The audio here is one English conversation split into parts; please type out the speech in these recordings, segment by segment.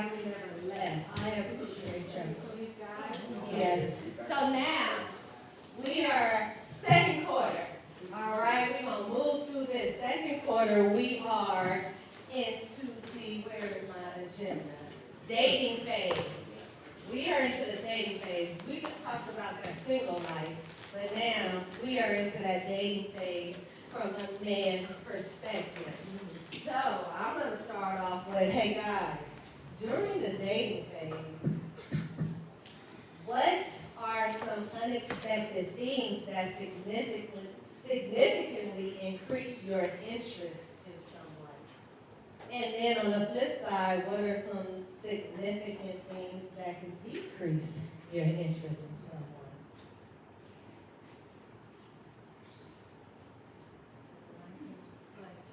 like we never left. I appreciate you. Yes. So now, we are second quarter. All right, we're going to move through this second quarter. We are into where is my agenda? Dating phase. We are into the dating phase. We just talked about that single life, but now we are into that dating phase from a man's perspective. So I'm going to start off with, hey guys, during the dating phase, what are some unexpected things that significantly increase your interest in someone? And then on the flip side, what are some significant things that can decrease your interest in someone?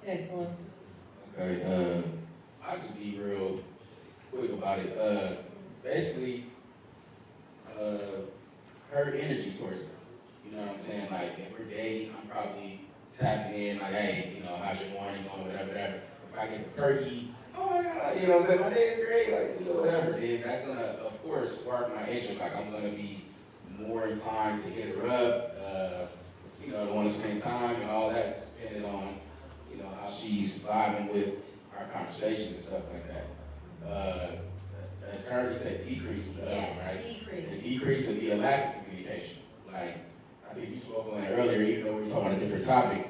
Okay, I'll just be real quick about it. Basically, her energy towards me. You know what I'm saying? Like, if we're dating, I'm probably tapping in, like, hey, you know, how's your morning going, whatever. If I get the perky, oh my God, you know what I'm saying? My day is great, like, you know, whatever. Then that's gonna, of course, spark my interest. Like, I'm gonna be more inclined to hit her up, you know, to want to spend time and all that, depending on, you know, how she's vibing with our conversation and stuff like that. The term is a decrease of Yes, right? Decrease. The decrease would be a lack of communication. Like, I think you spoke on it earlier, even though we're talking about a different topic.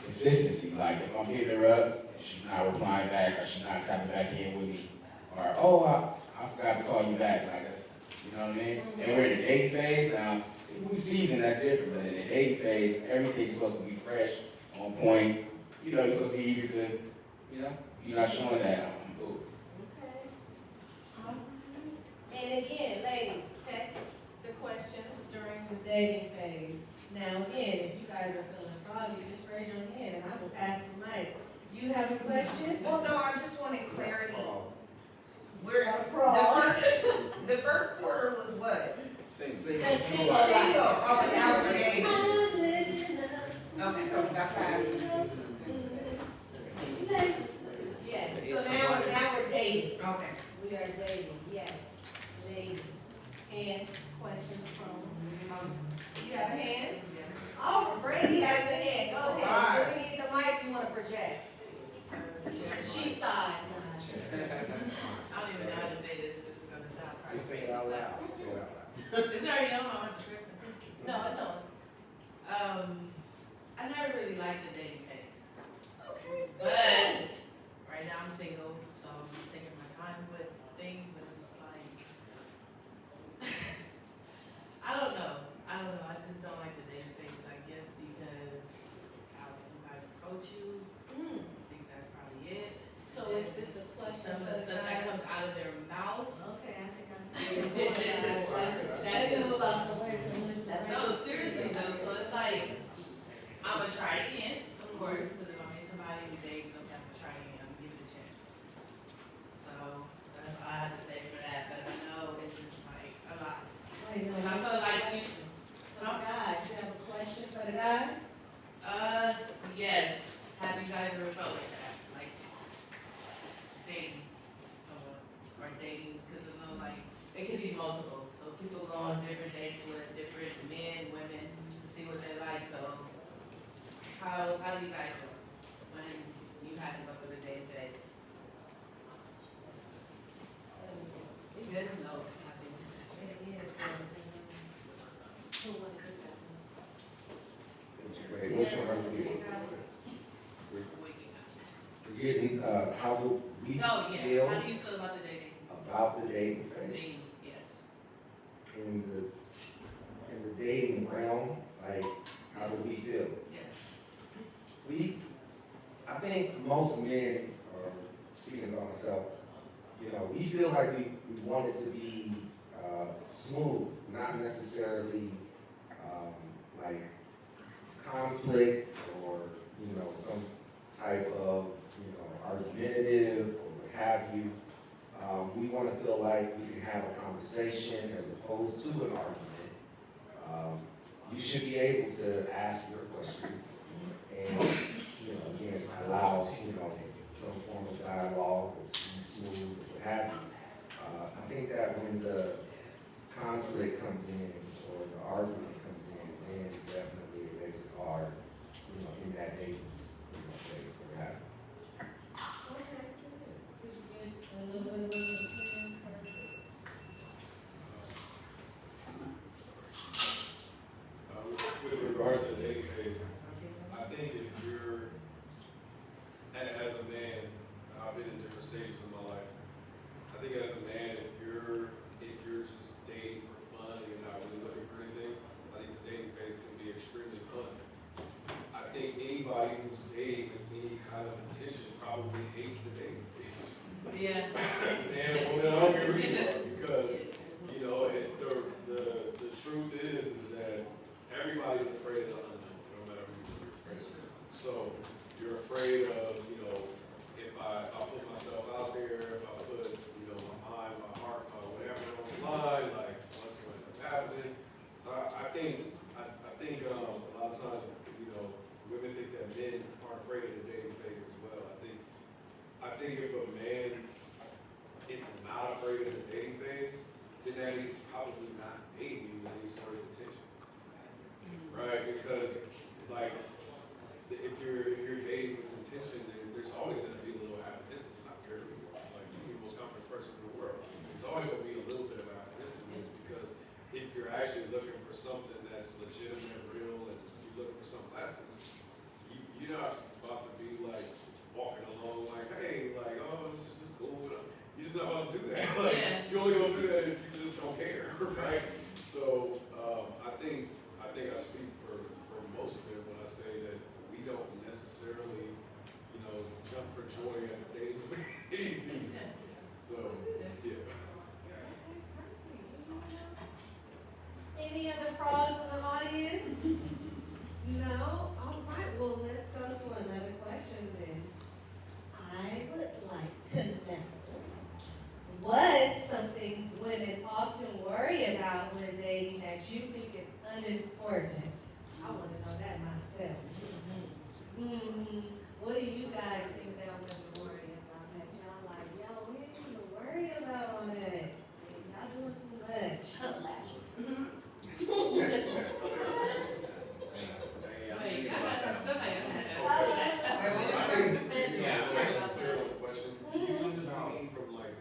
Consistency. Like, if I'm hitting her up and she's not replying back or she's not tapping back in with me, or, oh, I forgot to call you back. Like, that's, you know what I mean? Mm-hmm. And we're in the dating phase. Now, in season, that's different, but in the dating phase, everything's supposed to be fresh, on point. You know, you're supposed to be eager to, you know, you're not showing that. I'm cool. And again, ladies, text the questions during the dating phase. Now again, if you guys are feeling froggy, just raise your hand and I will pass the mic. You have a question? Well, no, I just wanted clarity. We're a frog. The first quarter was what? Single. Oh, now we're dating. Okay, that's fine. Yes, so now we're dating. Okay. We are dating, yes. Ladies. Hands, questions from, you have a hand? Oh, Brady has a hand. Go ahead. Do we need the mic? You want to project? She sighed. I don't even know how to say this. It's going to sound crazy. Just say it out loud. Say it out loud. It's already on. No, it's on. I never really liked the dating phase. Okay, But right now I'm single, so I'm just taking my time with things, but it's just like, I don't know. I just don't like the dating phase, I guess, because how somebody approach you. I think that's probably it. So it's just a question Some of the stuff that comes out of their mouth. Okay, I think I see. No, seriously though, so it's like, I'm gonna try it again, of course, because if I meet somebody we date, I'm gonna try it again, I'm gonna give it a chance. So, that's all I have to say for that, but I know it's just like a lot. Wait, no, And I feel like you, guys, you have a question for the guys? yes, have you guys ever felt like that? Like, dating someone, or dating, because I know like, it could be multiple, so people go on different dates with different men, women, to see what they like, so how do you guys feel when you had to go through the dating phase? Yes, no, I think. Wait, which one are we getting? We're getting, how do we No, yeah, feel how do you feel about the dating about the dating phase? scene? Yes. In the dating realm, like, how do we feel? Yes. I think most men, or speaking about myself, you know, we feel like we want it to be smooth, not necessarily like conflict or, you know, some type of, you know, argumentative or what have you. We want to feel like we can have a conversation as opposed to an argument. You should be able to ask your questions and, you know, again, allow, you know, some form of dialogue, or smooth, what have you. that when the conflict comes in or the argument comes in, then definitely it makes it hard, you know, in that dating, you know, phase we're having. Okay, good. Did you get a little bit of experience? Perfect. With regards to the dating phase, I think if you're, as a man, I've been in different stages of my life. I think as a man, if you're just dating for fun and you're not really looking for anything, I think the dating phase can be extremely fun. I think anybody who's dating with any kind of intention probably hates the dating phase. Yeah. Man, well, then I don't care who you are, because, you know, the truth is that everybody's afraid of the unknown, no matter who you're afraid of. So you're afraid of, you know, if I put myself out there, if I put, you know, my mind, my heart, my whatever on the line, like what's going to happen. So I think a lot of times, you know, women think that men are afraid of the dating phase as well. I think if a man is not afraid of the dating phase, then that means he's probably not dating you with any sort of intention. Right? Because like if you're dating with intention, then there's always gonna be a little apprehensiveness. I don't care who you are. Like you can be the most confident person in the world. There's always gonna be a little bit of apprehensiveness because if you're actually looking for something that's legitimate, real, and you're looking for something lasting, you're not about to be like walking along like, hey, like, oh, this is just cool. You're just not about to do that. Like, Yeah. you only gonna do that if you just don't care, right? So I think I speak for most men when I say that we don't necessarily, you know, jump for joy at the dating phase. So yeah. Any other frogs in the audience? No? All right, well, let's go to another question then. I would like to know, what's something women often worry about when dating that you think is unimportant? I want to know that myself. What do you guys think that women worry about that y'all like, yo, we ain't even worried about all that. Y'all doing too much. Wait, I got somebody on that. Clear on the question. Can you mean from like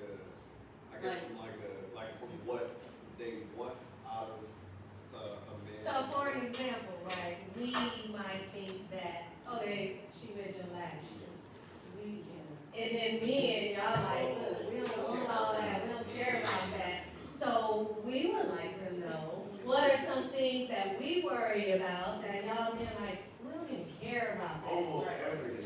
from what they want out of a man? So for an example, right, we might think that, okay, she mentioned lashes, and then men, y'all like, look, we don't want all that, we don't care about that. So we would like to know, what are some things that we worry about that y'all then like, we don't even care about that. Almost Right. everything.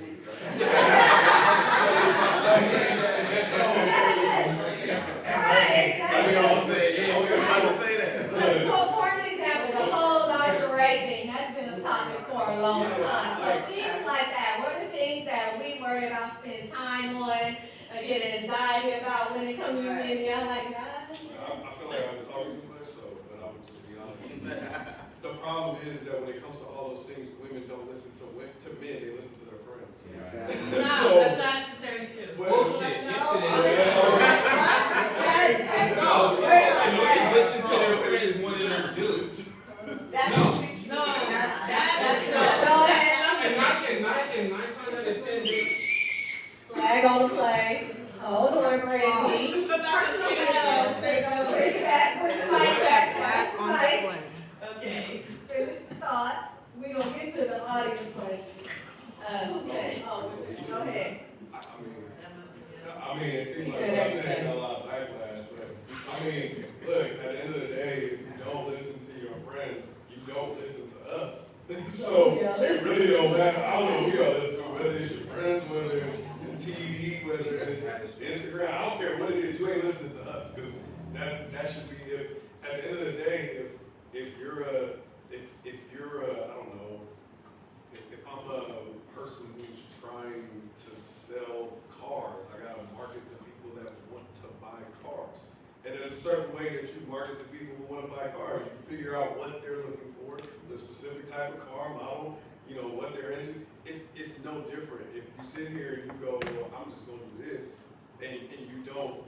Right, I mean, I was saying, yeah, I was trying to say that. For an example, the whole lingerie thing, that's been a topic for a long time. So things like that, what are things that we worry about spending time on, get anxiety about when it comes to men, y'all like, nah. I feel like I've been talking too much, but I'm just be honest. The problem is that when it comes to all those things, women don't listen to men, they listen to their friends. Exactly. No, So- that's not necessary too. Bullshit. Yes, it is. No, You listen to their friends when they're introduced. That's No. what you, No. that's Go ahead. And nine times out of 10, Flag on the play. Hold on, Brandy. Personal bell. Bring it back, bring the mic back, pass the mic. Okay. Finish the thoughts. We gonna get to the audience question. Who's next? Oh, go ahead. I mean, it seems like I'm saying a lot of backlash, but I mean, look, at the end of the day, if you don't listen to your friends, you don't listen to us. So it really don't matter. I don't know who y'all listen to, whether it's your friends, whether it's TV, whether it's Instagram. I don't care what it is. You ain't listening to us because that should be. If at the end of the day, if you're I don't know, if I'm a person who's trying to sell cars, I gotta market to people that want to buy cars. And there's a certain way that you market to people who want to buy cars. You figure out what they're looking for, the specific type of car model, you know, what they're into. It's no different. If you sit here and you go, well, I'm just gonna do this, and you don't,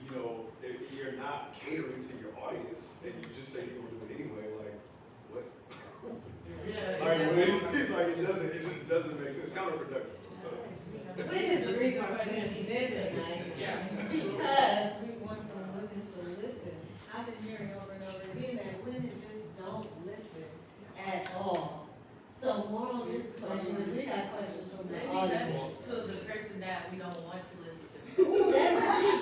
you know, if you're not not catering to your audience, and you just say you're gonna do it anyway, like, what? Yeah. Like, like it just doesn't make sense, it's counterproductive, so. Which is the reason why we're going to visit, like, Yeah. because we want the women to listen. I've been hearing over and over again that women just don't listen at all. So moral of this question is, we got questions from the Maybe audience. that's to the person that we don't want to listen to. Ooh, that's deep.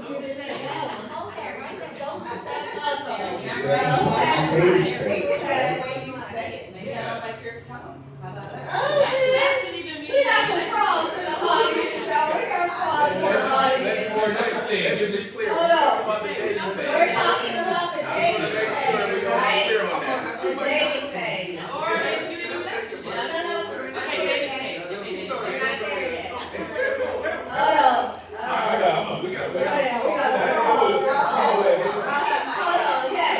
We just said that one. Hold that right there. Don't put that up there. Think about the way you say it, maybe I don't like your tone. How about that? That could even mean. We got some frogs in the audience, y'all. We got frogs in the Let's audience. coordinate things. Just to be clear, Hold we're on. talking about the dating phase. We're talking about the I just wanna dating make sure phase, we're all right? clear on that. The dating phase. Or if you didn't relationship. No, no, no, we're not Okay, there dating yet. phase. We're not there yet. Hold on. I got, we got, We got the frogs. Hold on, yes,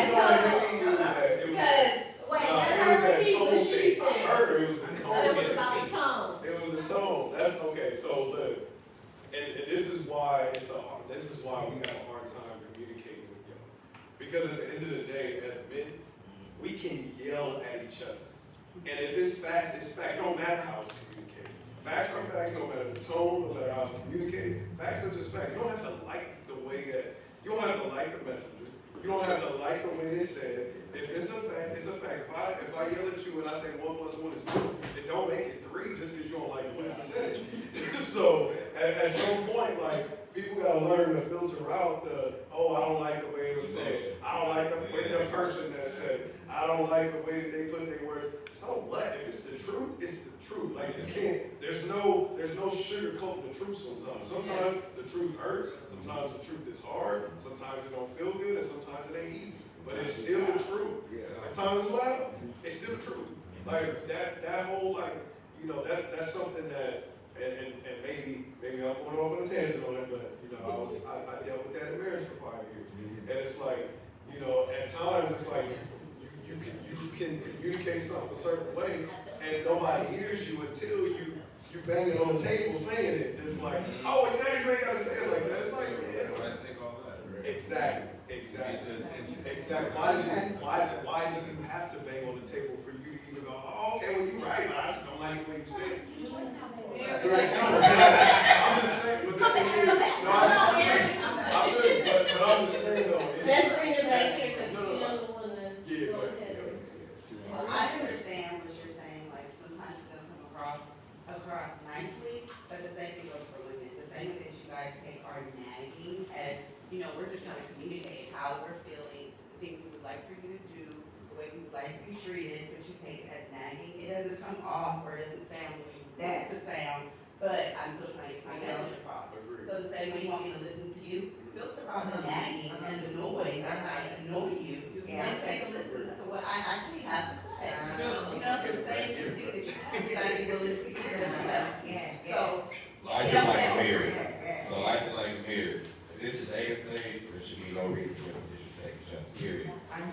because, wait, let her repeat what she said. I heard it was the tone. It was about the tone. It was the tone. That's okay. So look, and this is why this is why we have a hard time communicating with y'all. Because at the end of the day, as men, we can yell at each other. And if it's facts, it's facts. It don't matter how it's communicated. Facts are facts, no matter the tone, no matter how it's communicated. Facts are just facts. You don't have to like the way that, you don't have to like the messenger. You don't have to like the way it's said. If it's a fact, it's a fact. If I yell at you and I say 1 + 1 is 2, it don't make it 3 just because you don't like the way I said it. So at some point, like, people gotta learn to filter out the, oh, I don't like the way it was said. I don't like the way the person that said it. I don't like the way that they put their words. So what? If it's the truth, it's the truth. Like, you can't, there's no sugarcoating the truth sometimes. Sometimes the truth hurts, sometimes the truth is hard, sometimes it don't feel good, and sometimes it ain't easy. But it's still the truth. Sometimes it's loud. It's still the truth. Like that whole, like, you know, that's something that, and maybe I'm going off on a tangent on it, but you know, I dealt with that in marriage for 5 years. And it's like, you know, at times it's like you can communicate something a certain way and nobody hears you until you bang it on the table saying it. It's like, oh, you ain't gotta say it like that. It's like, yeah. Exactly. Why do you have to bang on the table for you to even go, oh, okay, well, you're right, but I just don't like the way you say it. I'm just saying, but I'm just saying though. Let's bring it back here, because you know the one that, Yeah, go but, ahead. Well, I understand what you're saying, like, sometimes it's gonna come across nicely, but the same thing goes for women. The same way that you guys take our nagging as, you know, we're just trying to communicate how we're feeling, the things we would like for you to do, the way we would like to be treated, but you take it as nagging. It doesn't come off or it doesn't sound the way you want it to sound, but I'm still trying to get my message across. Agreed. So the same way you want me to listen to you, filter out the nagging and the noise that I annoy you, and take a listen to what I actually have to say. You know, so the same thing that you gotta be willing to hear as well. So, I feel like a mirror. So I feel like a mirror. If this is dating stage, there should be no reason for us to disrespect each other, period.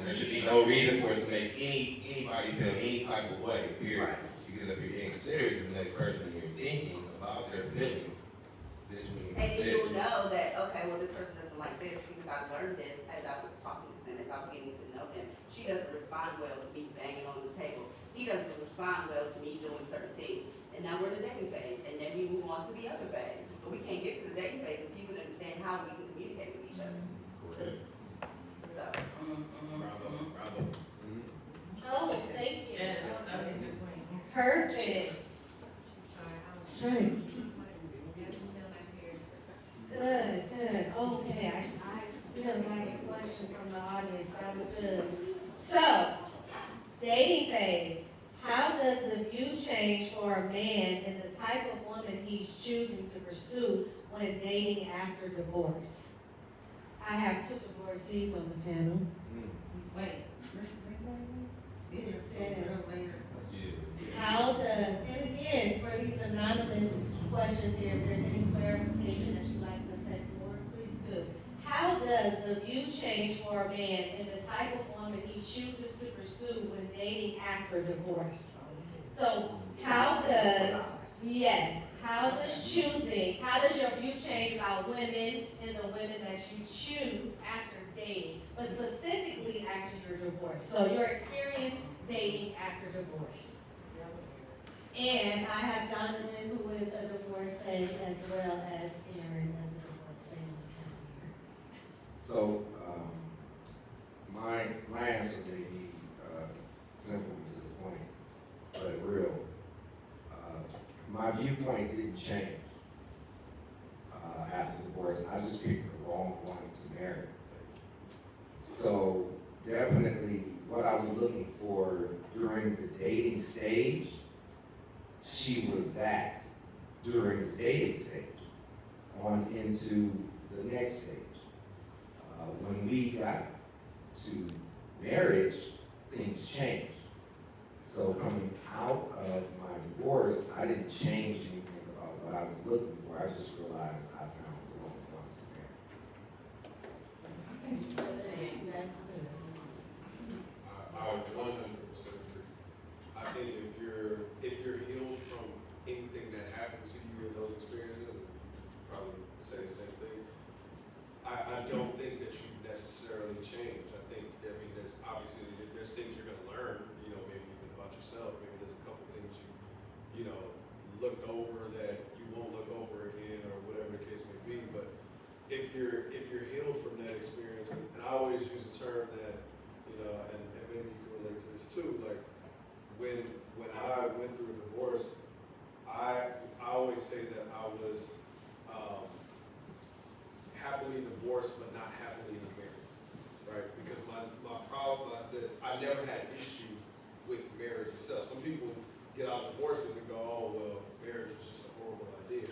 There should be no reason for us to make anybody feel any type of way, period. Because if you're being considerate to the next person, you're thinking about their feelings. This means and then this. you'll know that, okay, well, this person doesn't like this because I learned this as I was talking to them, as I was getting to know them. She doesn't respond well to me banging on the table. He doesn't respond well to me doing certain things. And now we're in the dating phase, and then we move on to the other phase. But we can't get to the dating phase until you can understand how we can communicate with each other. So. Bravo. Oh, thank you. Yes, that was a good point. Perfect. Right. Good. Okay, I still got a question from the audience. That was good. So, dating phase. How does the view change for a man and the type of woman he's choosing to pursue when dating after divorce? I have 2 divorcees on the panel. Wait. It says, how does, and again, for these anonymous questions here, if there's any clarification that you'd like to text forward, please do. How does the view change for a man and the type of woman he chooses to pursue when dating after divorce? So, how does, yes, how does your view change about women and the women that you choose after dating, but specifically after your divorce? So your experience dating after divorce. And I have Jonathan, who is a divorcee, as well as Aaron, as a divorcee. So, my answer may be simple to the point, but real. My viewpoint didn't change after divorce. I just picked the wrong one to marry. So definitely what I was looking for during the dating stage, she was that during the dating stage on into the next stage. When we got to marriage, things changed. So coming out of my divorce, I didn't change anything about what I was looking for. I just realized I found the wrong one to marry. I would 100% agree. I think if you're healed from anything that happened to you in those experiences, probably say the same thing. I don't think that you necessarily change. I mean, there's obviously there's things you're gonna learn, maybe even about yourself. Maybe there's a couple things you looked over that you won't look over again, or whatever the case may be. But if you're healed from that experience, and I always use a term that, and maybe you can relate to this too, like when I went through a divorce, I always say that I was happily divorced but not happily married, right? Because my problem, I never had issue with marriage itself. Some people get out of divorces and go, oh, well, marriage was just a horrible idea,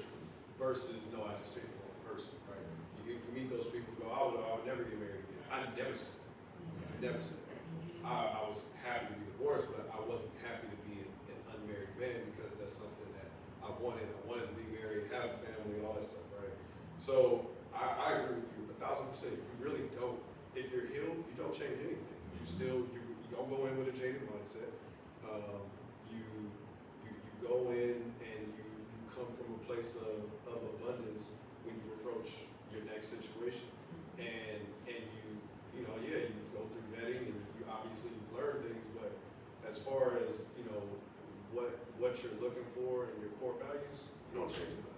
versus, no, I just picked the wrong person, right? You meet those people who go, oh, well, I would never get married again. I never said that. I was happy to be divorced, but I wasn't happy to be an unmarried man, because that's something that I wanted. I wanted to be married, have a family, all that stuff, right? So I agree with you 1,000%. You really don't. If you're healed, you don't change anything. You don't go in with a jaded mindset. You go in and you come from a place of abundance when you approach your next situation, and you go through vetting, and you obviously you've learned things, but as far as what you're looking for and your core values, you don't change them.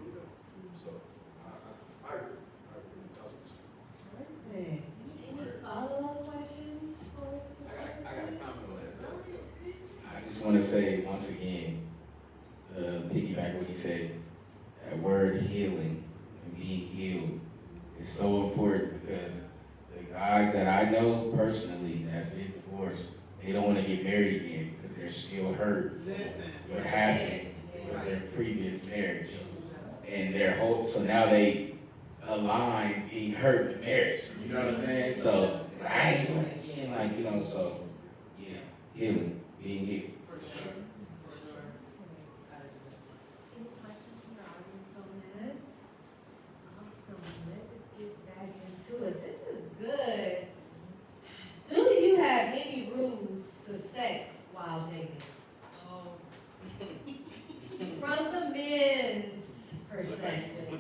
You really don't. So I agree. I agree 1,000%. Perfect. Any follow-up questions for I got a comment on that. I just want to say once again, piggyback what he said, that word healing and being healed is so important, because the guys that I know personally that's been divorced, they don't want to get married again because they're still hurt what happened with their previous marriage. And so now they align being hurt with marriage. You know what I'm saying? So I ain't doing it again, so yeah, healing, being healed. For sure. any questions from the audience on that? Awesome. Let's get back into it. This is good. Do you have any rules to sex while dating? From the men's perspective. Do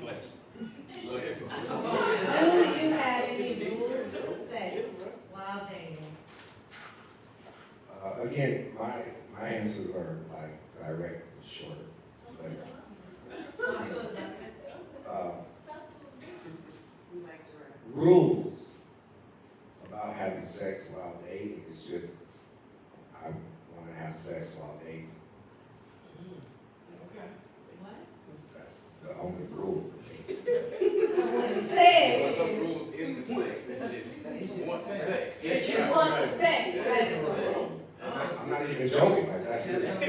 you have any rules to sex while dating? Again, my answers are like direct and short. Rules about having sex while dating is just, I want to have sex while dating. Okay. What? That's the only rule. What it So says. there's no rules in the sex, it's just you want the sex. If you want the sex, that is the rule. I'm not even joking, like that's just a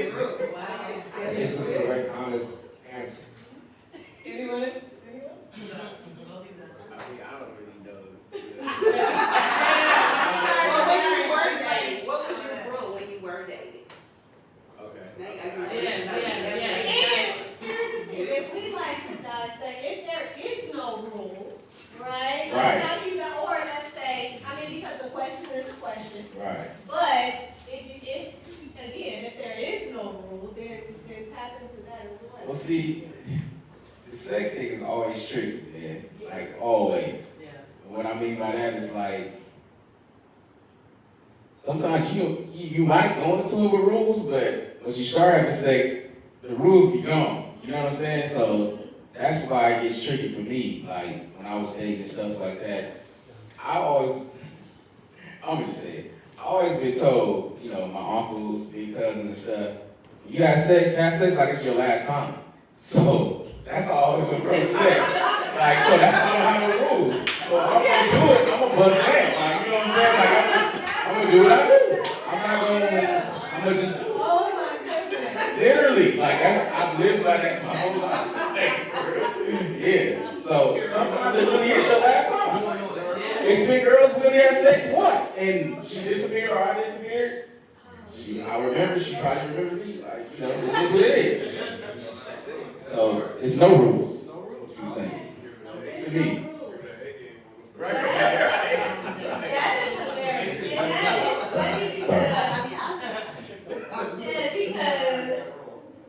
direct, honest answer. Anyone? I don't really know. What was your rule when you were dating? Okay. And here's the thing, if we like to dissect, if there is no rule, right? Right. How do you, or let's say, because the question is the question, Right. but Yeah, like always. Yeah. What I mean by that is like, sometimes you might go into it with rules, but once you start having sex, the rules be gone. You know what I'm saying? So that's why it gets tricky for me. Like when I was dating and stuff like that, I'm gonna say it. I always been told, you know, my uncles, big cousins and stuff, you have sex like it's your last time. So that's always approach sex. Like, so that's why I don't have no rules. So if I'm gonna do it, I'm gonna bust it down. Like, you know what I'm saying? Like, I'm gonna do what I do. I'm gonna just do it. Oh my goodness. Literally, like I've lived by that my whole life. Yeah. So sometimes it really is your last time. It's been girls who only had sex once and she disappeared or I disappeared. I remember, she probably remembered me. Like, you know, it is what it is. So it's no rules. What you saying? To me. Right. That is hilarious. And that is funny because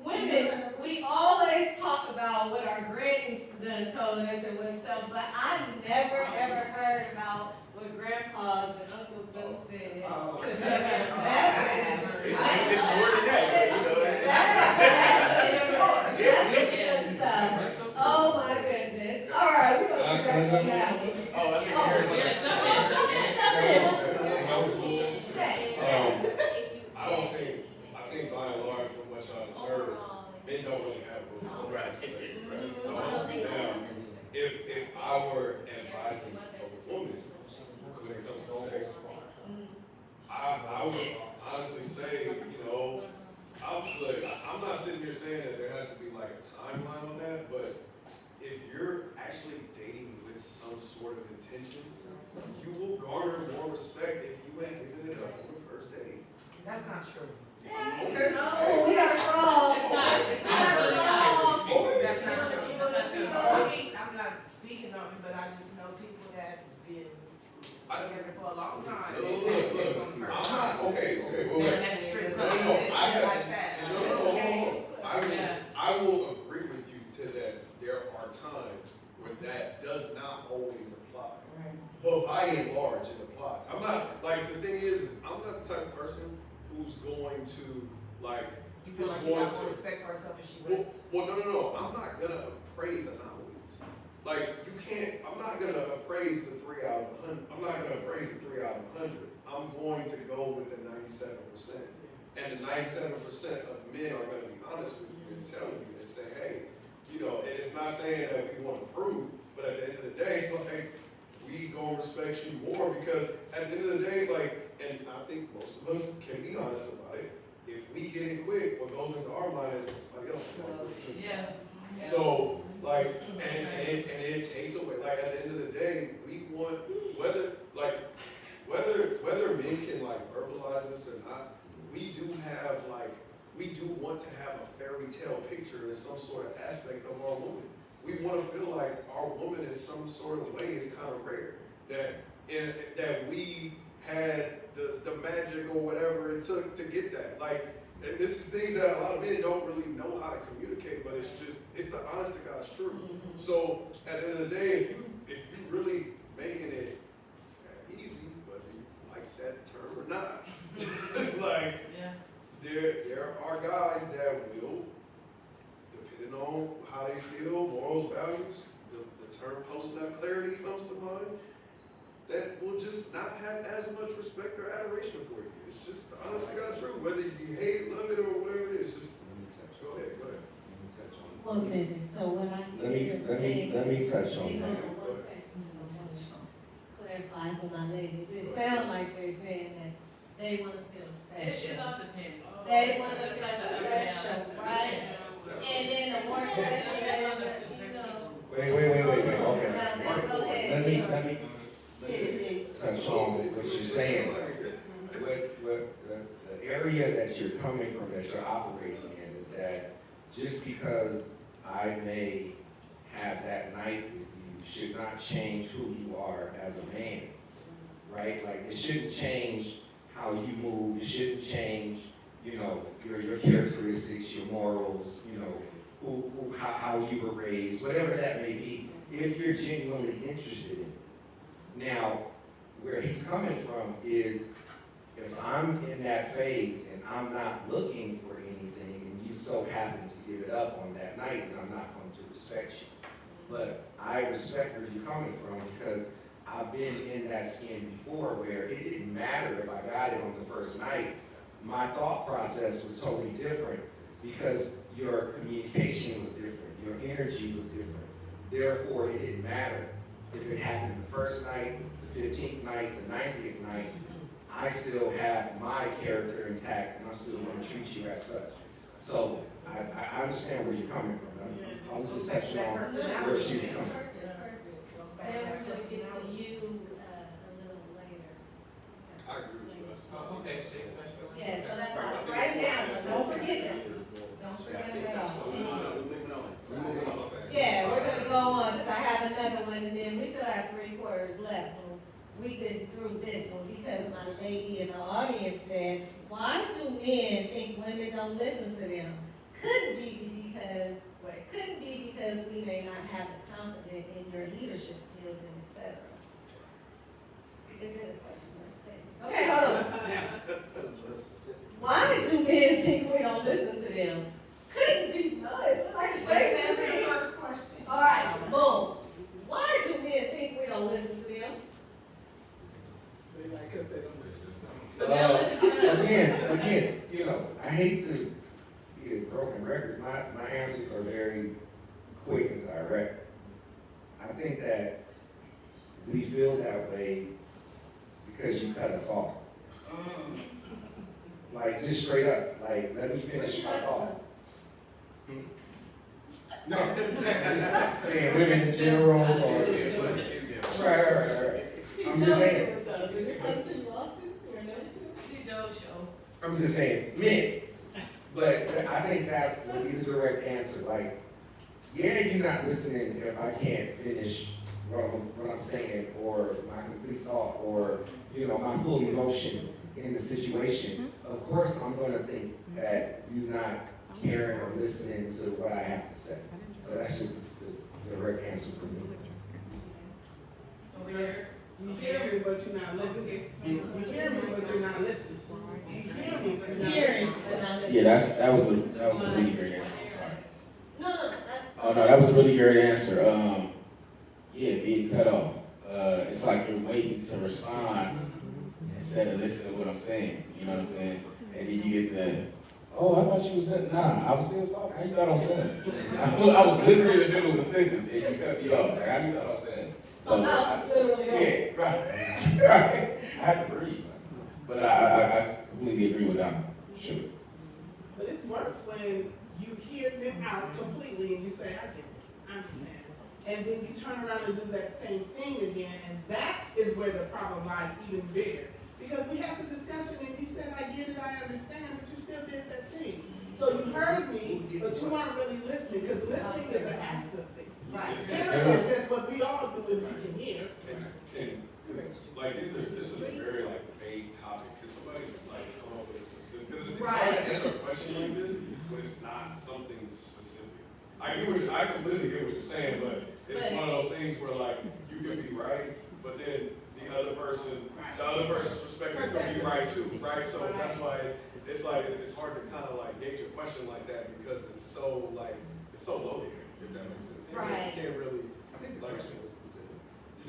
women, we always talk about what our grannies done told us and what stuff, but I never ever heard about what grandpas and uncles done said. It's more than that, you know. That's stuff. Oh my goodness. All right, we're gonna figure out now. Oh, I think you're I think by and large, from what y'all observe, men don't really have rules. Right. Now, if I were advising a woman when it comes to sex, I would honestly say, you know, I'm not sitting here saying that there has to be like a timeline on that, but if you're actually dating with some sort of intention, you will garner more respect if you ain't giving it up on the first date. That's not true. Okay. No, we got it wrong. It's not That's not true. That's true. I'm not speaking on it, but I just know people that's been together for a long time. Okay. Well, They're at the strip club, no, I shit have- like that. no. Yeah. I will agree with you to that there are times when that does not always apply. But by and large, it applies. I'm not, like, the thing is I'm not the type of person who's going to, like, You feel like just she want got to. more respect for herself if she Well, wins. no. I'm not gonna appraise anomalies. Like, I'm not gonna appraise the 3 out of 100. I'm not gonna appraise the 3 out of 100. I'm going to go with the 97%. And the 97% of men are gonna be honest with you and tell you and say, hey, you know, and it's not saying that we want to prove, but at the end of the day, like, we gonna respect you more because at the end of the day, like, and I think most of us can be honest about it. If we get in quick, what goes into our mind is somebody else. Yeah. So, like, and it takes away, like, at the end of the day, we want, whether men can, like, verbalize this or not, we do want to have a fairy tale picture in some sort of aspect of our woman. We want to feel like our woman in some sort of way is kind of rare. That we had the magic or whatever it took to get that. Like, and this is things that a lot of men don't really know how to communicate, but it's the honest to God's truth. So at the end of the day, if you really making it easy, whether you like that term or not, like, Yeah. there are guys that will, depending on how they feel, morals, values, the term post-nut clarity comes to mind, that will just not have as much respect or adoration for you. It's just the honest to God truth, whether you hate it, love it, or whatever it is, just go ahead. 1 minute, so when I Let hear you saying. me touch on Hang that. on 1 second. Clarify for my ladies, it sounds like they're saying that they wanna feel It special. all depends. They wanna feel special, right? And then the more special, you know. Wait, okay. Go ahead. Let me touch on what you're saying. What the area that you're coming from, that you're operating in, is that just because I may have that night with you should not change who you are as a man, right? Like, it shouldn't change how you move. It shouldn't change, you know, your characteristics, your morals, you know, how you were raised, whatever that may be. if you're genuinely interested in it. Now, where he's coming from is, if I'm in that phase and I'm not looking for anything, and you so happen to give it up on that night, then I'm not going to respect you. But I respect where you're coming from, because I've been in that skin before where it didn't matter if I got it on the first night. My thought process was totally different because your communication was different, your energy was different. Therefore, it didn't matter if it happened the first night, the 15th night, the 90th night. I still have my character intact, and I'm still going to treat you as such. So I understand where you're coming from. I was just touching on where she was coming from. Sam, we're gonna get to you, a little later. I agree with you. Okay, Yeah, so that's all, right now, don't forget them, don't forget them at all. We're moving on. Yeah, we're gonna go on, because I have another one, and then we still have 3/4 left. We get through this one, because my lady in the audience said, why do men think women don't listen to them? Couldn't be because we may not have the confidence in your leadership skills and et cetera. Is it a question or a statement? Okay, hold on. Why do men think we don't listen to them? Couldn't be, no, it looks like space. Answer the first question. All right, boom. Why do men think we don't listen to them? They like us, they don't listen. Again, you know, I hate to be a broken record. My answers are very quick and direct. I think that we feel that way because you cut us off. Like, just straight up, like, let me finish my thought. No, just saying women in general, or, right. I'm just saying. I'm just saying, men. But I think that would be the direct answer. Like, yeah, you're not listening if I can't finish what I'm saying, or my complete thought, or, you know, my full emotion in the situation. Of course, I'm going to think that you're not caring or listening to what I have to say. So that's just the direct answer for me. You hear me, but you're not listening. You hear me, but you're not listening. You hear me, but you're not listening. Yeah, that was a really great answer. I'm sorry. No. Oh no, that was a really great answer. Yeah, being cut off. It's like you're waiting to respond instead of listening to what I'm saying. You know what I'm saying? And then you get the, oh, I thought you was done. Nah, I was still talking. How you thought I was done? I was literally in the middle of a sentence and you cut me off. Like, how you thought I was done? So yeah, right. I had to breathe. But I completely agree with that. Sure. But it's worse when you hear them out completely and you say, I get it, I understand. And then you turn around and do that same thing again, and that is where the problem lies even bigger. Because we had the discussion and you said, I get it, I understand, but you still did that thing. So you heard me, but you weren't really listening, because listening is an active thing. Right. Hearing is just what we all do if we can hear. Like, this is a very, like, vague topic. Can somebody, like, come up with specific, because it's Right. hard to answer a question like this, but it's not something specific. I completely get what you're saying, but it's one of those things where, like, you can be right, but then the other person's perspective can be right too, right? So that's why it's like, it's hard to kind of like gauge a question like that, because it's so loaded, if that makes sense. Right. You can't really, I think the question was specific.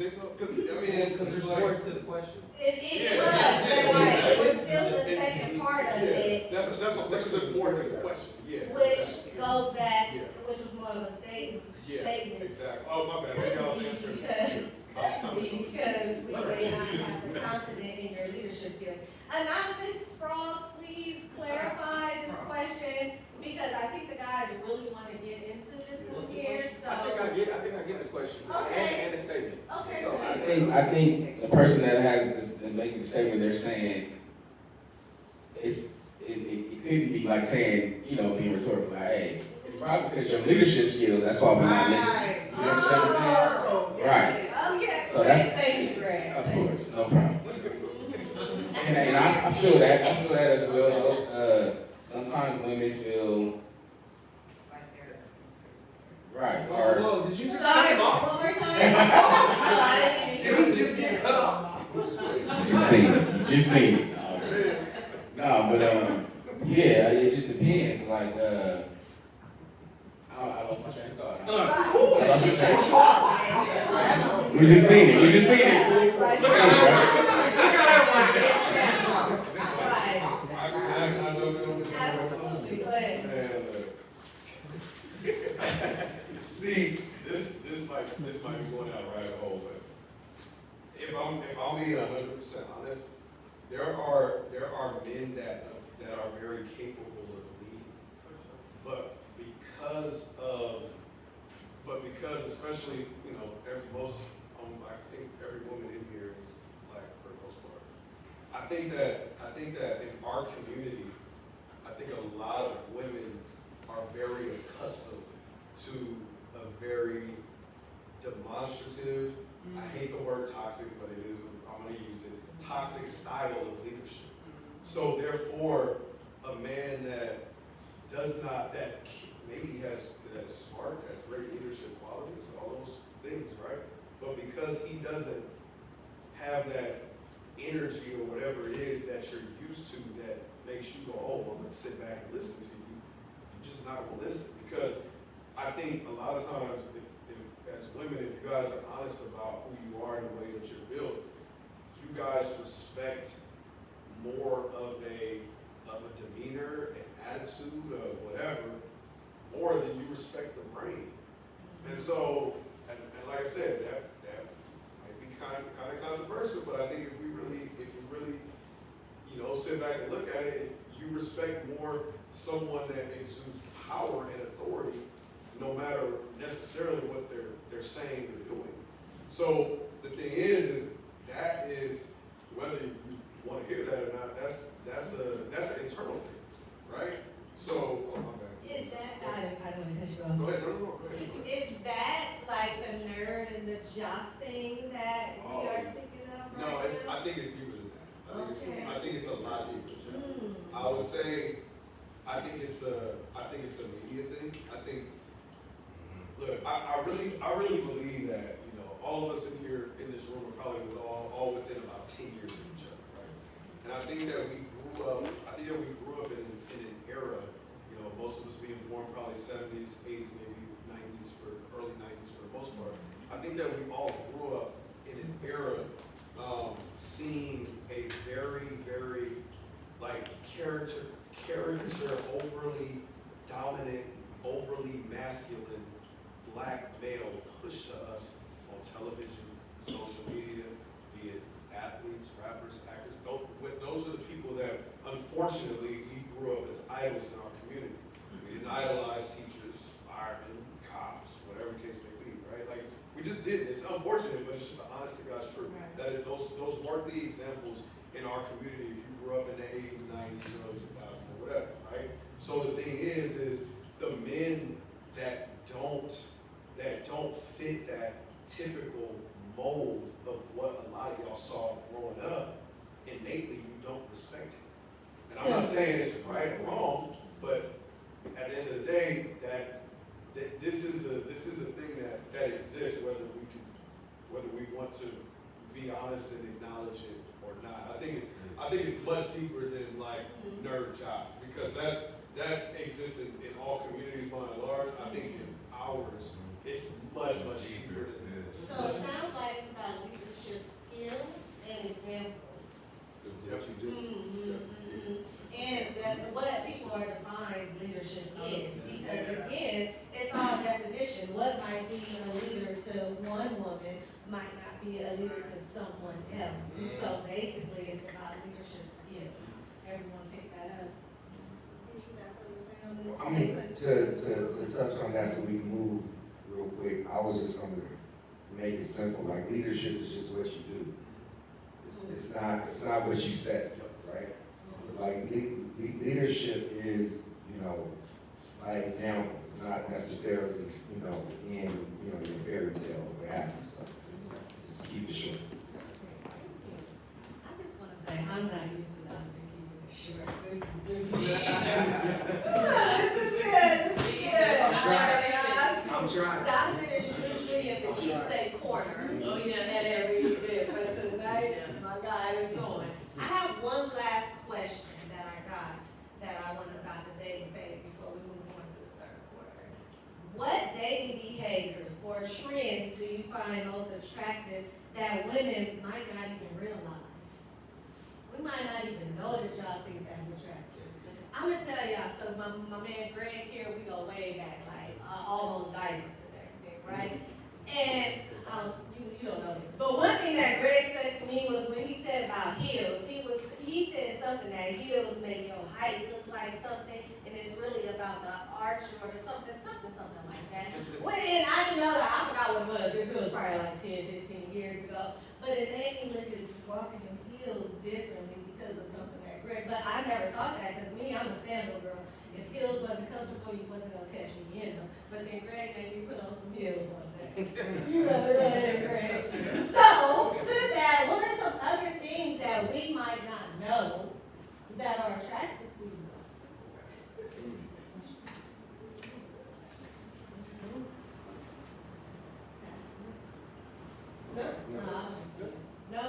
you think so? Because, I mean, Because there's like, more to the question. It Yeah, was, yeah, but like, exactly. it was still the second part of it, that's what I'm saying, 'cause there's more to the question, yeah. which exactly. goes back, Yeah. which was more of a statement. Exactly. Oh, my bad, I think I was answering this. Could be because we may not have the confidence in your leadership skills. Anonymous Frog, please clarify this question, because I think the guys really want to get into this one here, so. I think I get the question Okay. and the statement. Okay, So good. I think the person that has this making the statement, they're saying it could be like saying, you know, being rhetorical, like, hey, it's probably because your leadership skills, that's why we're not listening. You know what I'm saying? Oh, Right. Okay, So that's, thank you, Greg. of course, no problem. And I feel that as well, though. Sometimes women feel, right, or, Whoa, did you just Sorry, cut him off? one more I didn't even. Did he just get cut off? You just seen it. You just seen it. No, but yeah, it just depends. Like, I lost my train of thought. I lost my train of thought. We just seen it. We just seen it. Right. Look at it, bro. I know Absolutely, go ahead. See, this might be going out a rabbit hole, but if I'm being 100% honest, there are men that are very capable of leading, but because especially I think every woman in here is black for the most part. I think that in our community, I think a lot of women are very accustomed to a very demonstrative, I hate the word toxic, but it is, I'm going to use it, toxic style of leadership. So therefore, a man that maybe that is smart, has great leadership qualities, all those things, right? But because he doesn't have that energy or whatever it is that you're used to that makes you go, oh, I'm going to sit back and listen to you, you're just not going to listen. Because I think a lot of times, if as women, if you guys are honest about who you are and the way that you're built, you guys respect more of a demeanor, an attitude, of whatever, more than you respect the brain. And so, and like I said, that might be kind of controversial, but I think if you really, sit back and look at it, you respect more someone that exudes power and authority, no matter necessarily what they're saying or doing. So the thing is that is, whether you want to hear that or not, that's an internal thing, right? So, oh my bad. Is that, I don't want to cut you off. Go ahead, no, go ahead. Is that like the nerd and the jock thing that we are speaking of right No, now? I think it's deeper than that. Okay. I think it's a lot deeper than that. I would say, I think it's a media thing. I think, look, I really believe that, all of us in here, in this room, are probably all within about 10 years of each other, right? And I think that we grew up in an era, most of us being born probably 70s, 80s, maybe 90s, early 90s for the most part. I think that we all grew up in an era seeing a very, very, like, caricature, overly dominant, overly masculine black male pushed to us on television, social media, be it athletes, rappers, actors. Those are the people that, unfortunately, we grew up as idols in our community. We didn't idolize teachers, firemen, cops, whatever the case may be, right? Like, we just didn't. It's unfortunate, but it's just the honest to God's truth. Right. That those weren't the examples in our community if you grew up in the 80s, 90s, early 2000s, or whatever, right? So the thing is the men that don't fit that typical mold of what a lot of y'all saw growing up, innately you don't respect it. And I'm not saying it's right or wrong, but at the end of the day, that this is a thing that exists, whether we want to be honest and acknowledge it or not. I think it's much deeper than like nerd job, because that exists in all communities by and large. I think in ours, it's much deeper than that. So it sounds like it's about leadership skills and examples. And that what people are defined leadership is, because again, it's all definition. What might be a leader to one woman might not be a leader to someone else. And so basically it's about leadership skills. Everyone pick that up. Did you got something to say on this? I mean, to touch on that so we can move real quick, I was just going to make it simple. Like, leadership is just what you do. It's not what you said, right? Like, leadership is, by example. It's not necessarily, in, your fairy tale or what have you. So just keep it short. I just want to say, I'm not used to that. Keeping it short. This is good. I'm trying. Donovan is usually in the keepsake corner. Oh, yeah. or trends do you find most attractive that women might not even realize? We might not even know that y'all think that's attractive. I'm gonna tell y'all, so my man Greg here, we go way back, like almost diapers and everything, right? And you don't know this, but one thing that Greg said to me was when he said about heels, he said something that heels make your height look like something, and it's really about the arch or the something like that. And I didn't know that, I forgot what it was, it was probably like 10, 15 years ago, but it made me look at walking in heels differently because of something that Greg, but I never thought that, because me, I'm a sandal girl. If heels wasn't comfortable, you wasn't gonna catch me in them. But then Greg made me put on some heels one day. You remember that, Greg? So, to that, what are some other things that we might not know that are attractive to you? No? No, I was just kidding. No?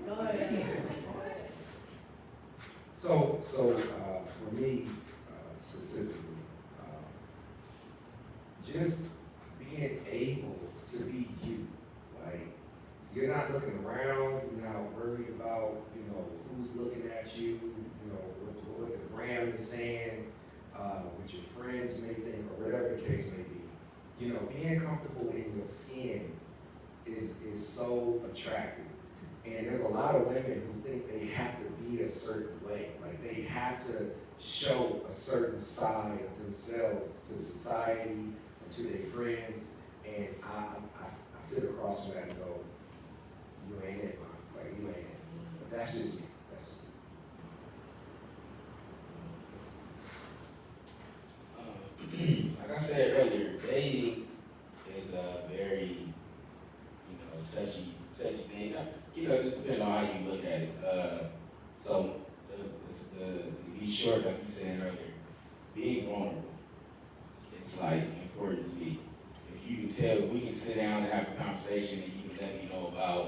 Go ahead. So for me, specifically, just being able to be you. Like, you're not looking around, you're not worried about, who's looking at you, what the gram is saying, what your friends may think, or whatever the case may be. Being comfortable in your skin is so attractive. And there's a lot of women who think they have to be a certain way. Like, they have to show a certain side of themselves to society and to their friends. And I sit across from that and go, you ain't it, man. Like, you ain't it. But that's just me. That's just me. Like I said earlier, dating is a very, touchy thing. Just depending on how you look at it. So, to be short, like you said earlier, being vulnerable, it's like important to me. If you can tell, we can sit down and have a conversation and you can let me know about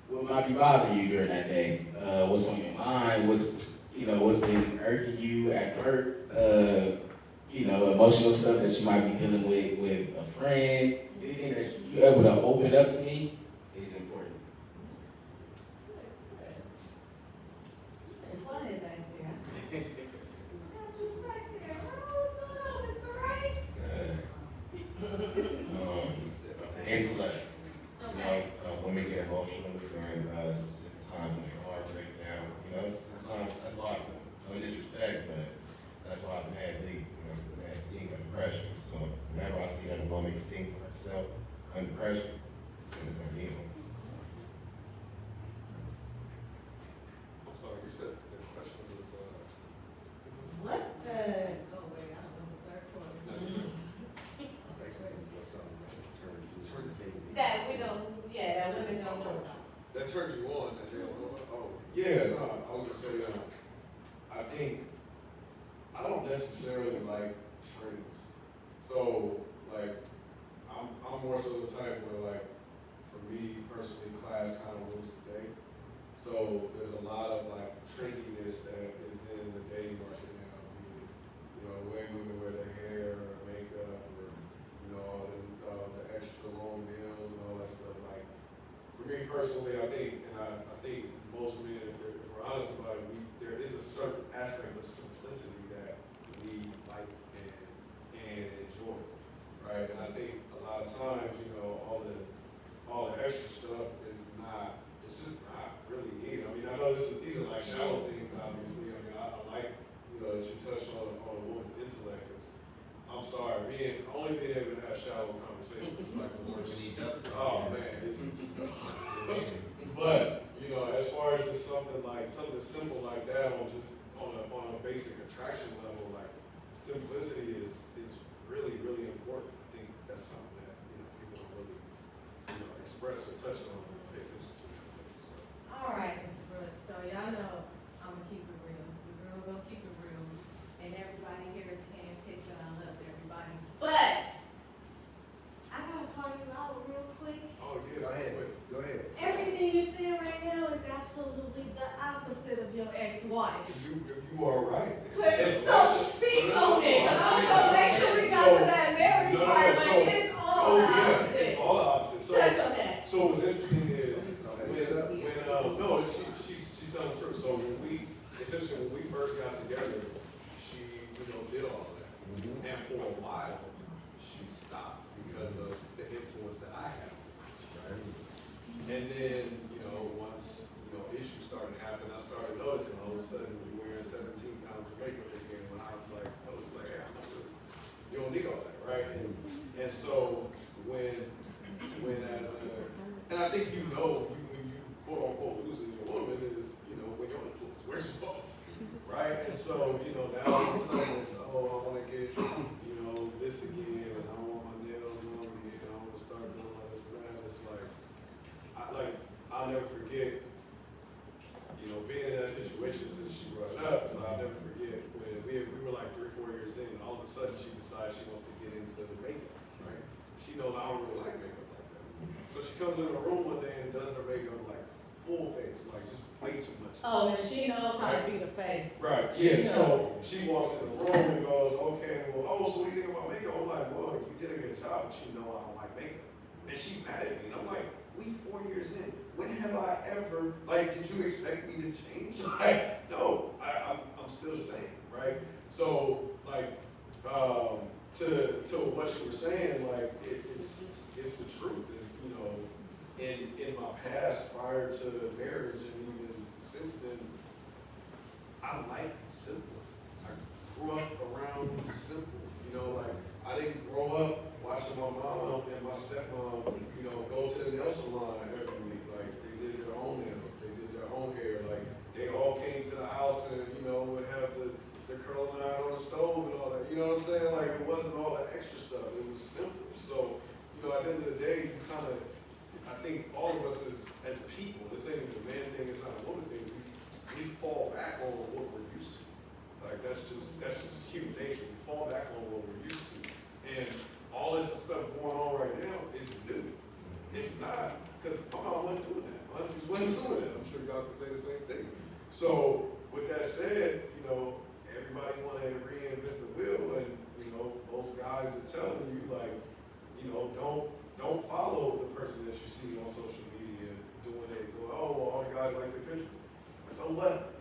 what might be bothering you during that day, what's on your mind, what's been irking you at work, emotional stuff that you might be dealing with a friend, anything that you're able to open up to me is important. Intellect. Women get emotional during times when their heart break down. Sometimes that's why, no disrespect, but that's why I've had leaks, had think under pressure. So whenever I see that a woman can think for herself under pressure, then it's gonna be on. I'm sorry, you said the question was, What's the, oh wait, I don't want to third quarter. That we don't, that women don't know about. that turns you on, and then, yeah, no, I was gonna say, I don't necessarily like trends. So, like, I'm more so the type where, like, for me personally, class kind of rules the day. So there's a lot of like trendiness that is in the dating market now. The way women wear their hair or makeup, or all the extra long nails and all that stuff. Like, for me personally, I think most men, if we're honest about it, there is a certain aspect of simplicity that we like and enjoy, right? And I think a lot of times, all the extra stuff is not. It's just not really needed. I mean, I know these are like shallow things, obviously. I mean, I like, that you touched on a woman's intellect, because I'm sorry, only being able to have shallow conversations is like the worst. Oh man, it's but, as far as just something simple like that, on a basic attraction level, like simplicity is really, really important. I think that's something that, people don't really, express or touch on or pay attention to. So. All right, Mr. Brooks, so y'all know I'm gonna keep it real. We're gonna keep it real. And everybody here is handpicked and I love everybody. But I gotta call you out real quick. Oh, yeah. Go ahead. Everything you're saying right now is absolutely the opposite of your ex-wife. You are right. So speak on it. I'm gonna wait till we got to that married part. And then, once, issues started happening, I started noticing all of a sudden you're wearing 17 pounds of makeup again, when I was like, hey, I'm not really, you don't need all that, right? And so when as a, and I think when you quote unquote losing your woman is, when your influence wears off, right? And so, now all of a sudden it's, I want to get, this again, and I want my nails long again, and I want to start doing all this and that. It's I'll never forget, being in that situation since she brought it up, so I'll never forget when we were like 3-4 years in, and all of a sudden she decides she wants to get into the makeup, right? She knows I don't really like makeup like that. So she comes in the room one day and does her makeup like full face, like just way too much. Oh, and she knows how to be the face. Right, yeah, so she walks in the room and goes, okay, well, so what do you think about makeup? I'm like, well, you did a good job, but you know I don't like makeup. And she's mad at me, and I'm like, we 4 years in. When have I ever, did you expect me to change? No, I'm still the same, right? So, to what you were saying, it's the truth. And, in my past, prior to marriage, and even since then, I like simple. I grew up around simple. I didn't grow up watching my mom and my stepmom, go to the nail salon every week. They did their own nails, they did their own hair. They all came to the house and, would have the curling iron on the stove and all that. You know what I'm saying? It wasn't all that extra stuff. It was simple. So, at the end of the day, I think all of us as people, this ain't even a man thing, it's not a woman thing, we fall back on what we're used to. That's just human nature. We fall back on what we're used to. And all this stuff going on right now is new. It's not, because my mom wasn't doing that. My aunties wasn't doing that. I'm sure y'all can say the same thing. So with that said, everybody want to reinvent the wheel, and most guys are telling you don't follow the person that you see on social media doing it. Go, all the guys like the pictures. So what?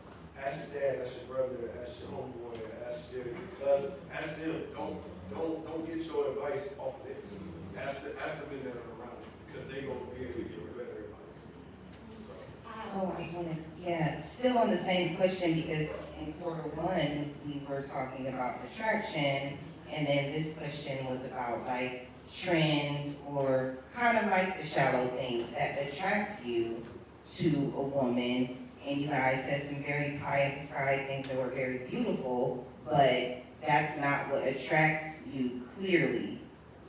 Ask your dad, ask your brother, ask your homeboy, ask your cousin, ask them. Don't get your advice off of them. Ask the men that are around you, because they're going to be able to give you better advice. So I wanted, still on the same question, because in quarter one, we were talking about attraction, and then this question was about trends, or kind of the shallow things that attracts you to a woman. And you guys said some very pie in the sky things that were very beautiful, but that's not what attracts you clearly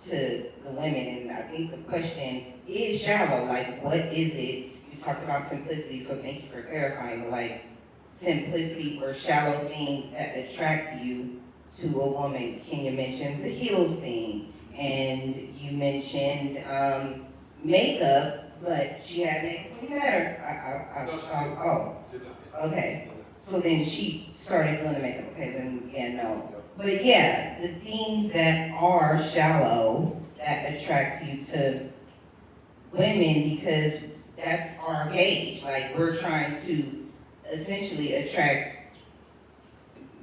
to the women. And I think the question is shallow. What is it? You talked about simplicity, so thank you for clarifying, but simplicity or shallow things that attracts you to a woman. Can you mention the heels thing? And you mentioned makeup, but she had makeup when you met her. Okay. So then she started doing the makeup. Okay, then no. But the things that are shallow that attracts you to women, because that's our gauge. We're trying to essentially attract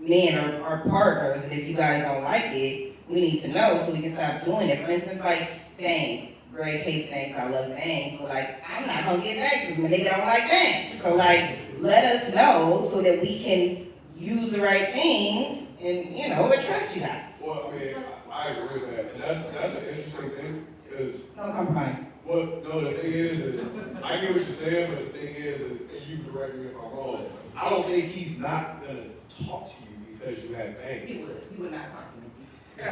men or partners, and if you guys don't like it, we need to know so we can stop doing it. For instance, bangs. Greg hates bangs, I love bangs, but I'm not gonna get bangs because my nigga don't like bangs. So let us know so that we can use the right things and attract you guys. Well, I agree with that, and that's an interesting thing, because no compromise. The thing is I get what you're saying, but the thing is and you can correct me if I'm wrong, I don't think he's not gonna talk to you because you have bangs. He would not talk to me. Okay.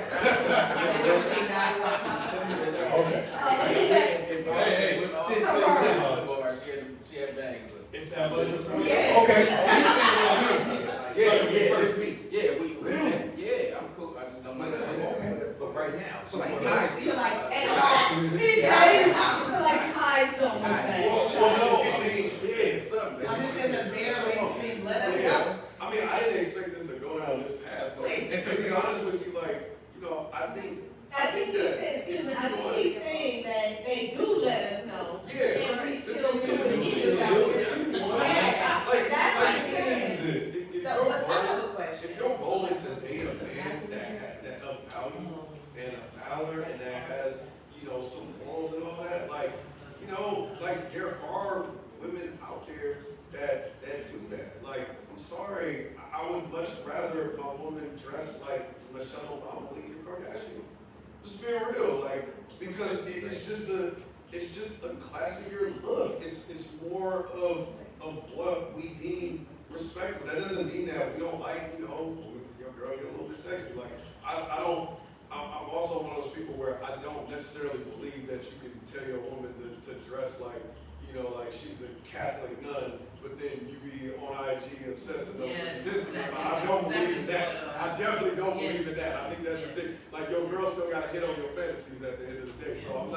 She had bangs. It's that much of time? Yeah. Okay. I'm cool. I just don't like that. Okay. But right now, so Hide hide something. Something. I'm just in the mirror, let us know. I didn't expect this to go down this path, though. And to be honest with you, I think he's saying that they do let us know. Yeah. And we still do it out here. Yes, that's what he's saying. If your goal is to date a man that of value and a valor and that has, some morals and all that, know, like, there are women out there that do that. Like, I'm sorry, I would much rather my woman dress like Michelle Obama than Kim Kardashian. Just being real, like, because it's just a classier look. It's more of what we deem respectful. That doesn't mean that we don't like, your girl get a little bit sexy. Like, I'm also one of those people where I don't necessarily believe that you can tell your woman to dress like, like she's a Catholic nun, but then you be on IG obsessing over this. I don't believe in that. I definitely don't believe in that. I think that's the thing. Like, your girl still got to hit on your fantasies at the end of the day. So I'm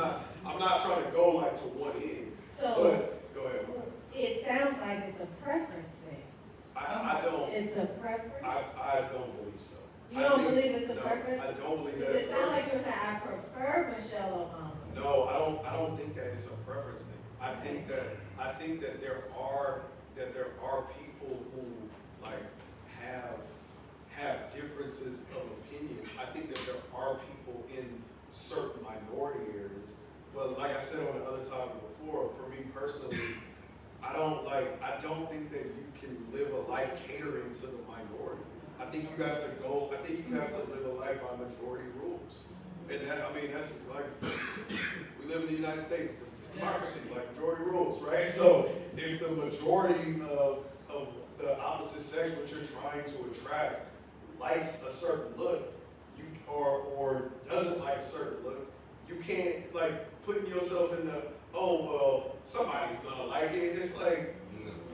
not trying to go like to one end. So, but go ahead. it sounds like it's a preference thing. I don't. It's a preference? I don't believe so. You don't believe it's a preference? I don't believe that It it's a sounds preference. like you're saying, I prefer Michelle Obama. No, I don't think that it's a preference thing. I think that there are people who like have differences of opinion. I think that there are people in certain minority areas, but like I said on the other topic before, for me personally, I don't think that you can live a life catering to the minority. I think you have to live a life by majority rules. And that's like, we live in the United States, it's democracy, like majority rules, right? So if the majority of the opposite sex, which you're trying to attract, likes a certain look, or doesn't like a certain look, you can't, like, putting yourself in the, oh, well, somebody's gonna like it. It's like,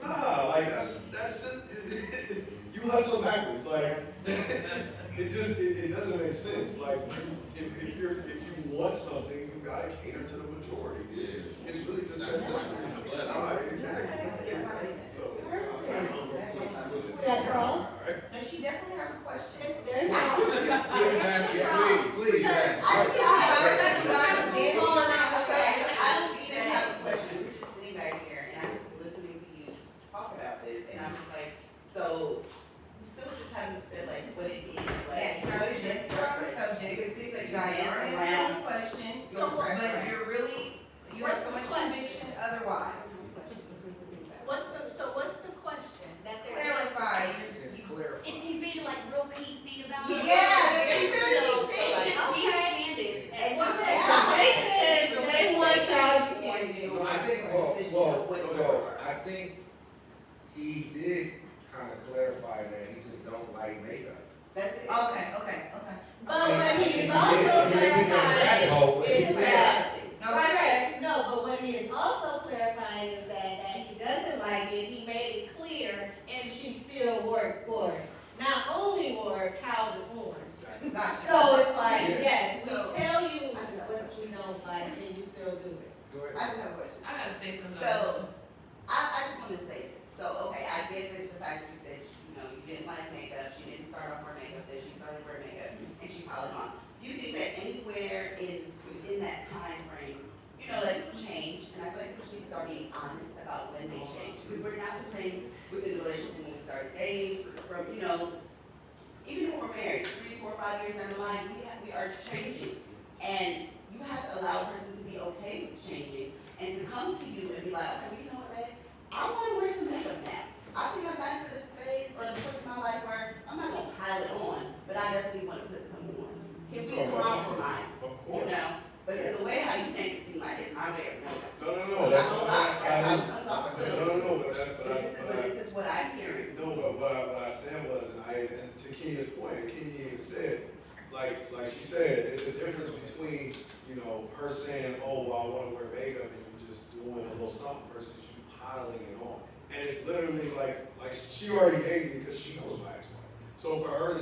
nah, like, that's just, you hustle backwards, like, it doesn't make sense. Like, if you want something, you gotta cater to the majority. It's really just that simple. All right, exactly. So, We got Carl? No, she definitely has a question. There's Please ask it, please ask. I don't even have a question. We're just sitting back here and I'm just listening to you talk about this, and I'm just like, so you still just haven't said like what it is, like. Yeah, what is your let's start on the preference? subject. It seems like You guys dance aren't around. answering the question, So what- but you have so much conviction otherwise. What's the question that they're Clarify. It's he's being like real PC about it. Yeah, they're very So, PC. it should be Okay. handed. And What's you that? said- They want y'all to Can you- No, I think, I think he did kind of clarify that he just don't like makeup. That's it. Okay. But what he is also clarifying is that, No, right, no, but what he is also clarifying is that he doesn't like it, he made it clear, and she still worked for it. Not only wore Calvin horns. Gotcha. So it's like, yes, we So- tell you what we don't like, and you still do it. I have a question. I gotta say something. So, I just want to say this. So, okay, I get the fact that you said, you didn't like makeup, she didn't start off wearing makeup, then she started wearing makeup, and she piled on. Do you think that anywhere in that time frame, like change, and I feel like we should start being honest about when they change, because we're not the same within the relationship when we start dating, from, even when we're married, 3, 4, 5 years down the line, we are changing. And you have to allow a person to be okay with changing, and to come to you and be like, okay, well, you know what, babe, I want to wear some makeup now. I think I've gotten to the phase or the point in my life where I'm not going to pile it on, but I definitely want to put some on. Can we compromise? Of course. Because the way how you make it seem like it's my way of knowing. No, that's not not, that's how it comes off to no, This is what I'm hearing. No, but what I said was, and to Kenya's point, and Kenya even said, like she said, it's the difference between, her saying, oh, well, I want to wear makeup, and you just doing a little something versus you piling it on. And it's literally like she already gave me because she knows my ex-wife. So for her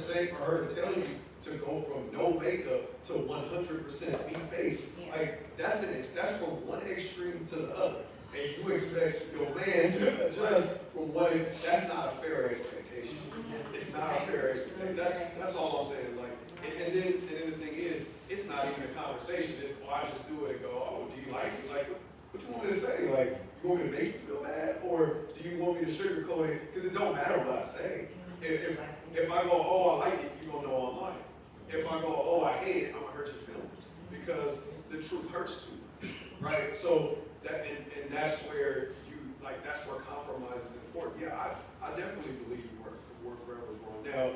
to tell you to go from no makeup to 100% beat face, like that's from one extreme to the other. And you expect your man to adjust from one, that's not a fair expectation. It's not a fair expectation. That's all I'm saying. Like, and then the thing is, it's not even a conversation. It's, I just do it and go, oh, do you like it? Like, what you want me to say? Like, you want me to make you feel bad? Or do you want me to sugarcoat it? Because it don't matter what I say. If I go, oh, I like it, you're going to know I'm lying. If I go, oh, I hate it, I'm going to hurt your feelings. Because the truth hurts too much, right? So and that's where that's where compromise is important. Yeah, I definitely believe we're forever growing. Now,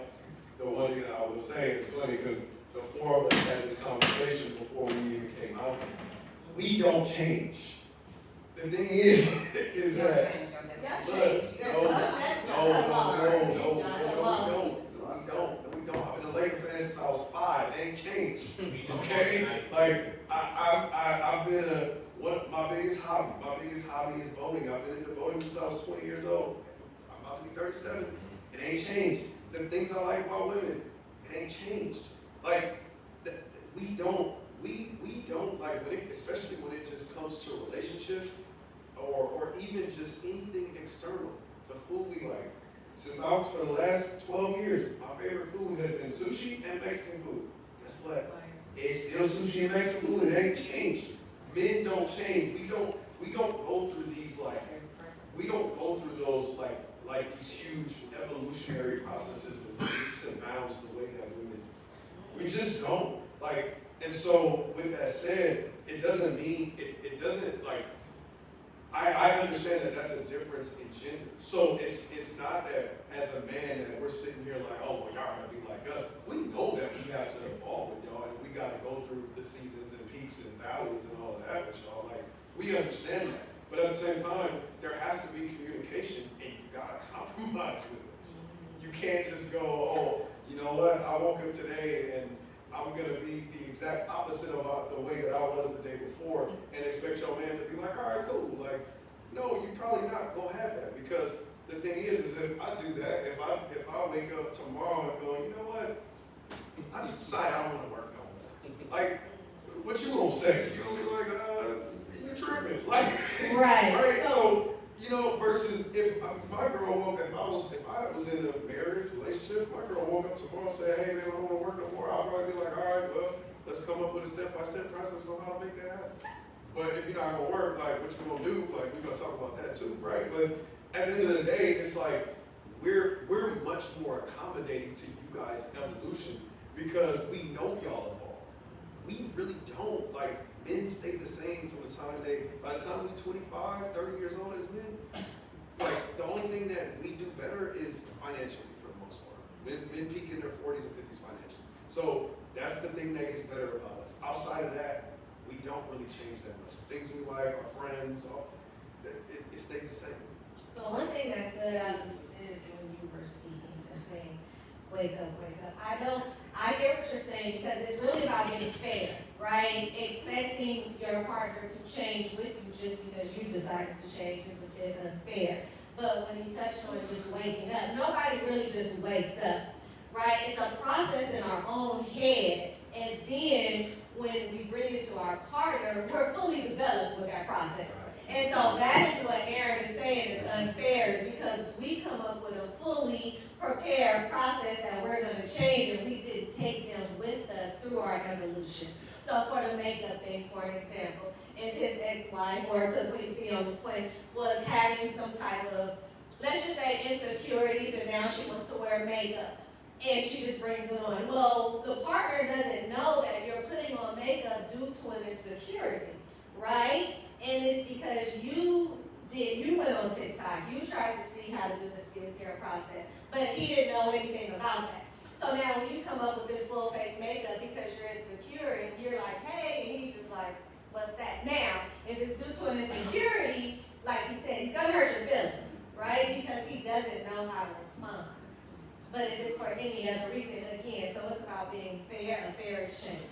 the one thing that I will say is funny because the four of us had this conversation before we even came out. We don't change. The thing is that we don't. I've been a Laker fan since I was 5. It ain't changed. Okay, like I've been my biggest hobby is boating. I've been into boating since I was 20 years old. I'm about to be 37. It ain't changed. The things I like about women, it ain't changed. Like we don't like especially when it just comes to relationships or even just anything external. The food we like. For the last 12 years, my favorite food has been sushi and Mexican food. Guess what? It's still sushi and Mexican food. It ain't changed. Men don't change. We don't go through these we don't go through those like these huge evolutionary processes of leaps and bounds the way that women. We just don't. And so with that said, it doesn't mean it doesn't I understand that that's a difference in gender. So it's not that as a man that we're sitting here like, oh, well, y'all gotta be like us. We know that we have to evolve with y'all and we gotta go through the seasons and peaks and valleys and all of that with y'all. We understand that. But at the same time, there has to be communication and you gotta compromise with this. You can't just go, oh, you know what, I woke up today and I'm gonna be the exact opposite of the way that I was the day before and expect your man to be like, all right, cool. No, you probably not gonna have that because the thing is if I do that, if I wake up tomorrow and go, you know what, I just decide I don't wanna work no more. What you gonna say? You gonna be like, you're tripping. Right? So, versus if my girl woke up, if I was in a marriage relationship, my girl woke up tomorrow and said, hey man, I don't want to work no more, I'll probably be like, all right, well, let's come up with a step-by-step process on how to make that happen. But if you're not gonna work, what you gonna do? We're gonna talk about that too, right? But at the end of the day, it's we're much more accommodating to you guys' evolution because we know y'all evolve. We really don't. Men stay the same from the time by the time we're 25, 30 years old as men, the only thing that we do better is financially for the most part. Men peak in their 40s and 50s financially. So that's the thing that gets better about us. Outside of that, we don't really change that much. The things we like, our friends, it stays the same. So one thing that stood out is when you were speaking and saying, wake up, wake up. I hear what you're saying because it's really about being fair, right? Expecting your partner to change with you just because you decided to change is a bit unfair. But when you touched on just waking up, nobody really just wakes up, right? It's a process in our own head. And then when we bring it to our partner, we're fully developed with that process. And so that is what Aaron is saying is unfair, is because we come up with a fully prepared process that we're going to change, and we didn't take them with us through our evolution. So for the makeup thing, for an example, if his ex-wife, or to Fiona's point, was having some type of, let's just say, insecurities, and now she wants to wear makeup, and she just brings it on. Well, the partner doesn't know that you're putting on makeup due to an insecurity, right? And it's because you went on TikTok, you tried to see how to do the skincare process, but he didn't know anything about that. So now when you come up with this full face makeup because you're insecure and you're like, hey, and he's just like, what's that? Now, if it's due to an insecurity, like he said, he's gonna hurt your feelings, right? Because he doesn't know how to respond. But if it's for any other reason, again, so it's about being fair, a fair exchange,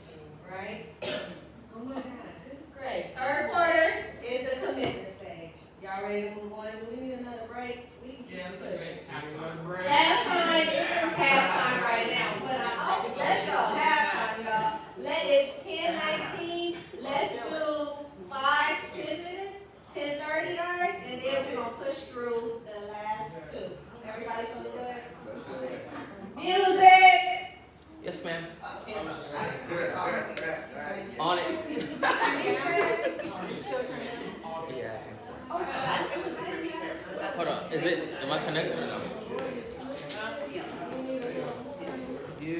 right? Oh my gosh, this is great. Third quarter is the commitment stage. Y'all ready to move on? Do we need another break? We can keep pushing. Halftime, it is halftime right now. But let's go, halftime, y'all. It's 10:19. Let's do 5 to 10 minutes, 10:30, guys, and then we're gonna push through the last two. Everybody feeling good? Music! Yes, ma'am. On it. Yeah. Hold on. Am I connected or no? You.